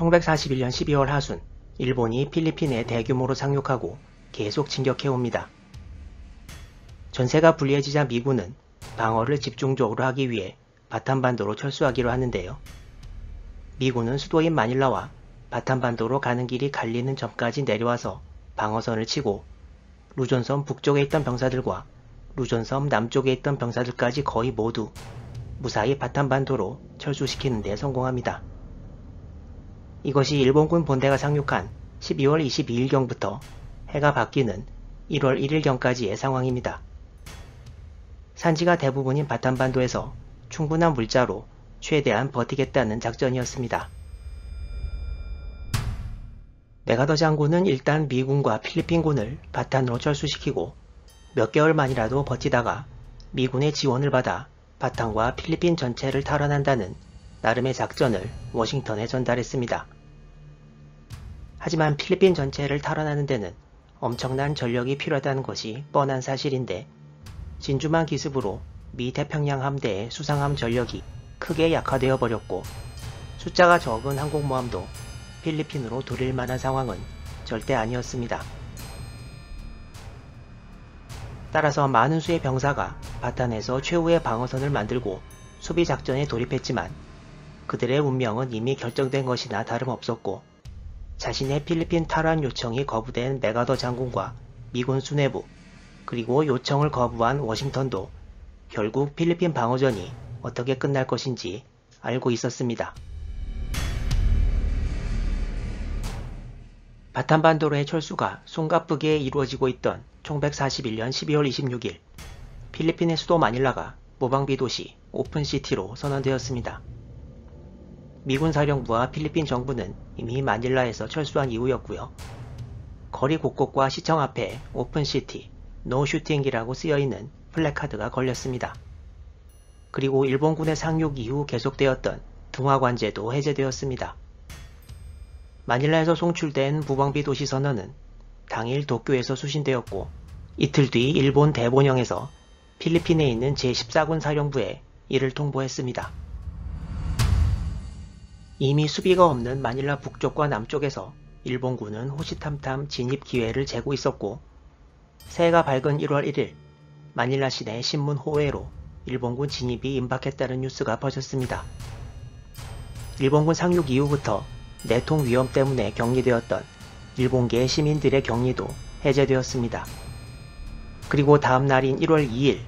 1941년 12월 하순, 일본이 필리핀에 대규모로 상륙하고 계속 진격해옵니다. 전세가 불리해지자 미군은 방어를 집중적으로 하기 위해 바탄반도로 철수하기로 하는데요. 미군은 수도인 마닐라와 바탄반도로 가는 길이 갈리는 점까지 내려와서 방어선을 치고 루존섬 북쪽에 있던 병사들과 루존섬 남쪽에 있던 병사들까지 거의 모두 무사히 바탄반도로 철수시키는 데 성공합니다. 이것이 일본군 본대가 상륙한 12월 22일경부터 해가 바뀌는 1월 1일경까지의 상황입니다. 산지가 대부분인 바탄반도에서 충분한 물자로 최대한 버티겠다는 작전이었습니다. 메가더 장군은 일단 미군과 필리핀군을 바탄으로 철수시키고 몇 개월만이라도 버티다가 미군의 지원을 받아 바탄과 필리핀 전체를 탈환한다는 나름의 작전을 워싱턴에 전달했습니다. 하지만 필리핀 전체를 탈환하는 데는 엄청난 전력이 필요하다는 것이 뻔한 사실인데 진주만 기습으로 미 태평양 함대의 수상함 전력이 크게 약화되어 버렸고 숫자가 적은 항공모함도 필리핀으로 돌릴 만한 상황은 절대 아니었습니다. 따라서 많은 수의 병사가 바탄에서 최후의 방어선을 만들고 수비작전에 돌입했지만 그들의 운명은 이미 결정된 것이나 다름없었고 자신의 필리핀 탈환 요청이 거부된 메가더 장군과 미군 수뇌부 그리고 요청을 거부한 워싱턴도 결국 필리핀 방어전이 어떻게 끝날 것인지 알고 있었습니다. 바탄반도로의 철수가 숨가쁘게 이루어지고 있던 1941년 12월 26일 필리핀의 수도 마닐라가 무방비 도시 오픈시티로 선언되었습니다. 미군 사령부와 필리핀 정부는 이미 마닐라에서 철수한 이후였고요. 거리 곳곳과 시청 앞에 오픈시티, 노 슈팅이라고 쓰여있는 플래카드가 걸렸습니다. 그리고 일본군의 상륙 이후 계속되었던 등화관제도 해제되었습니다. 마닐라에서 송출된 무방비 도시 선언은 당일 도쿄에서 수신되었고 이틀 뒤 일본 대본영에서 필리핀에 있는 제14군 사령부에 이를 통보했습니다. 이미 수비가 없는 마닐라 북쪽과 남쪽에서 일본군은 호시탐탐 진입 기회를 재고 있었고 새해가 밝은 1월 1일 마닐라 시내 신문 호외로 일본군 진입이 임박했다는 뉴스가 퍼졌습니다. 일본군 상륙 이후부터 내통 위험 때문에 격리되었던 일본계 시민들의 격리도 해제되었습니다. 그리고 다음 날인 1월 2일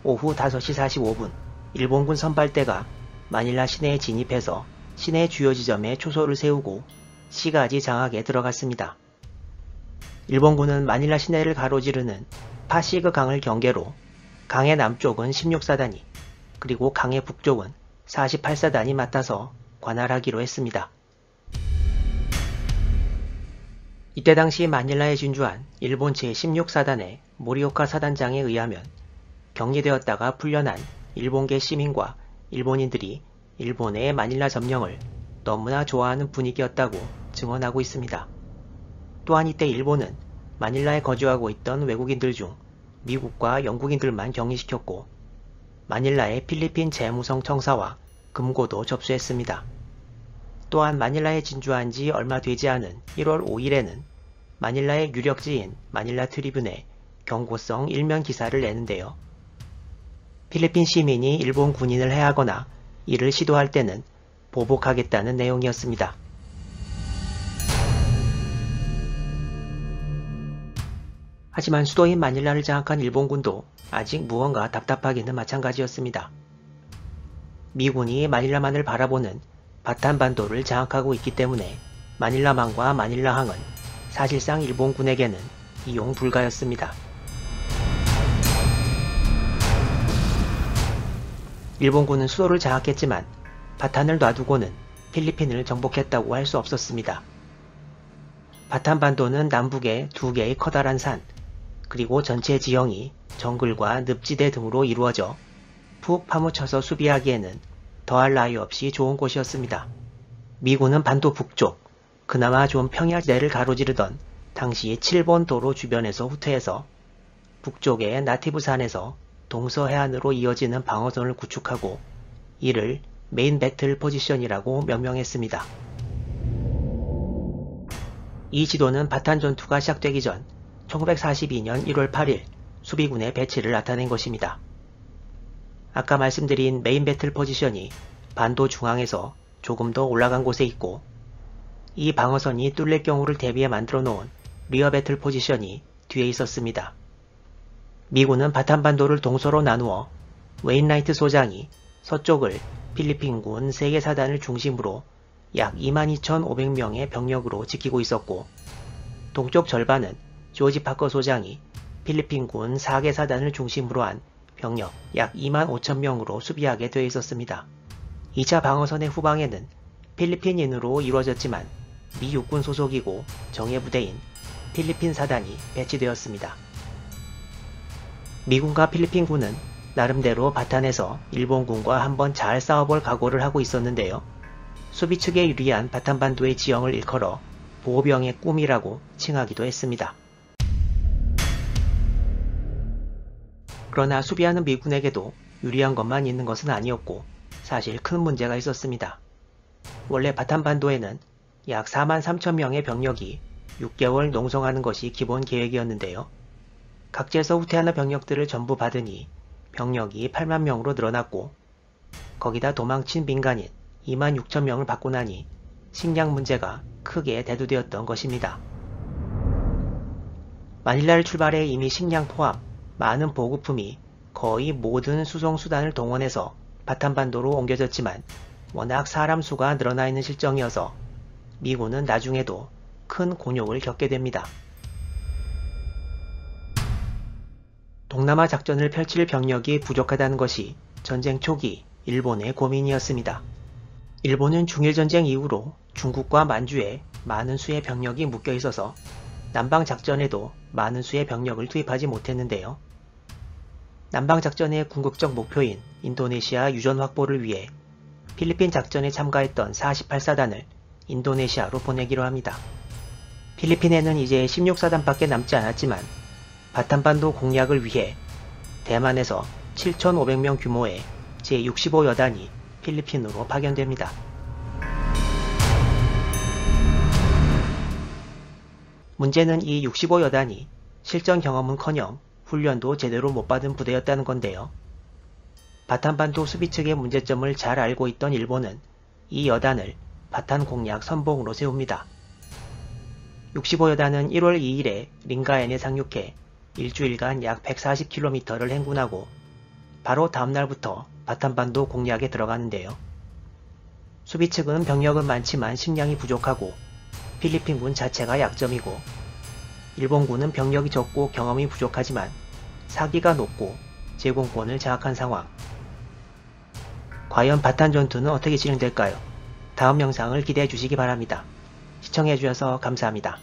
오후 5시 45분 일본군 선발대가 마닐라 시내에 진입해서 시내 주요 지점에 초소를 세우고 시가지 장악에 들어갔습니다. 일본군은 마닐라 시내를 가로지르는 파시그 강을 경계로 강의 남쪽은 16사단이 그리고 강의 북쪽은 48사단이 맡아서 관할하기로 했습니다. 이때 당시 마닐라에 진주한 일본 제16사단의 모리오카 사단장에 의하면 격리되었다가 풀려난 일본계 시민과 일본인들이 일본의 마닐라 점령을 너무나 좋아하는 분위기였다고 증언하고 있습니다. 또한 이때 일본은 마닐라에 거주하고 있던 외국인들 중 미국과 영국인들만 격리시켰고 마닐라의 필리핀 재무성 청사와 금고도 접수했습니다. 또한 마닐라에 진주한 지 얼마 되지 않은 1월 5일에는 마닐라의 유력지인 마닐라 트리뷴에 경고성 일면 기사를 내는데요. 필리핀 시민이 일본 군인을 해하거나 이를 시도할 때는 보복하겠다는 내용이었습니다. 하지만 수도인 마닐라를 장악한 일본군도 아직 무언가 답답하기는 마찬가지였습니다. 미군이 마닐라만을 바라보는 바탄반도를 장악하고 있기 때문에 마닐라만과 마닐라항은 사실상 일본군에게는 이용 불가였습니다. 일본군은 수도를 장악했지만 바탄을 놔두고는 필리핀을 정복했다고 할 수 없었습니다. 바탄반도는 남북에 두 개의 커다란 산, 그리고 전체 지형이 정글과 늪지대 등으로 이루어져 푹 파묻혀서 수비하기에는 더할 나위 없이 좋은 곳이었습니다. 미군은 반도 북쪽, 그나마 좀 평야지대를 가로지르던 당시 7번 도로 주변에서 후퇴해서 북쪽의 나티브산에서 동서해안으로 이어지는 방어선을 구축하고 이를 메인 배틀 포지션이라고 명명했습니다. 이 지도는 바탄 전투가 시작되기 전 1942년 1월 8일 수비군의 배치를 나타낸 것입니다. 아까 말씀드린 메인 배틀 포지션이 반도 중앙에서 조금 더 올라간 곳에 있고, 이 방어선이 뚫릴 경우를 대비해 만들어 놓은 리어 배틀 포지션이 뒤에 있었습니다. 미군은 바탄반도를 동서로 나누어 웨인라이트 소장이 서쪽을 필리핀군 3개 사단을 중심으로 약 22,500명의 병력으로 지키고 있었고, 동쪽 절반은 조지 파커 소장이 필리핀군 4개 사단을 중심으로 한 병력 약 25,000명으로 수비하게 되어 있었습니다. 2차 방어선의 후방에는 필리핀인으로 이루어졌지만 미 육군 소속이고 정예 부대인 필리핀 사단이 배치되었습니다. 미군과 필리핀군은 나름대로 바탄에서 일본군과 한번 잘 싸워볼 각오를 하고 있었는데요. 수비 측에 유리한 바탄반도의 지형을 일컬어 보병의 꿈이라고 칭하기도 했습니다. 그러나 수비하는 미군에게도 유리한 것만 있는 것은 아니었고, 사실 큰 문제가 있었습니다. 원래 바탄반도에는 약 43,000명의 병력이 6개월 농성하는 것이 기본 계획이었는데요. 각지에서 후퇴하는 병력들을 전부 받으니 병력이 8만 명으로 늘어났고, 거기다 도망친 민간인 26,000명을 받고 나니 식량 문제가 크게 대두되었던 것입니다. 마닐라를 출발해 이미 식량 포함 많은 보급품이 거의 모든 수송수단을 동원해서 바탄반도로 옮겨졌지만 워낙 사람 수가 늘어나 있는 실정이어서 미군은 나중에도 큰 곤욕을 겪게 됩니다. 동남아 작전을 펼칠 병력이 부족하다는 것이 전쟁 초기 일본의 고민이었습니다. 일본은 중일전쟁 이후로 중국과 만주에 많은 수의 병력이 묶여 있어서 남방작전에도 많은 수의 병력을 투입하지 못했는데요. 남방작전의 궁극적 목표인 인도네시아 유전 확보를 위해 필리핀 작전에 참가했던 48사단을 인도네시아로 보내기로 합니다. 필리핀에는 이제 16사단밖에 남지 않았지만 바탄반도 공략을 위해 대만에서 7,500명 규모의 제65여단이 필리핀으로 파견됩니다. 문제는 이 65여단이 실전 경험은커녕 훈련도 제대로 못 받은 부대였다는 건데요. 바탄반도 수비 측의 문제점을 잘 알고 있던 일본은 이 여단을 바탄 공략 선봉으로 세웁니다. 65여단은 1월 2일에 링가엔에 상륙해 일주일간 약 140km를 행군하고 바로 다음날부터 바탄반도 공략에 들어가는데요. 수비 측은 병력은 많지만 식량이 부족하고 필리핀군 자체가 약점이고, 일본군은 병력이 적고 경험이 부족하지만 사기가 높고 제공권을 장악한 상황. 과연 바탄 전투는 어떻게 진행될까요? 다음 영상을 기대해 주시기 바랍니다. 시청해 주셔서 감사합니다.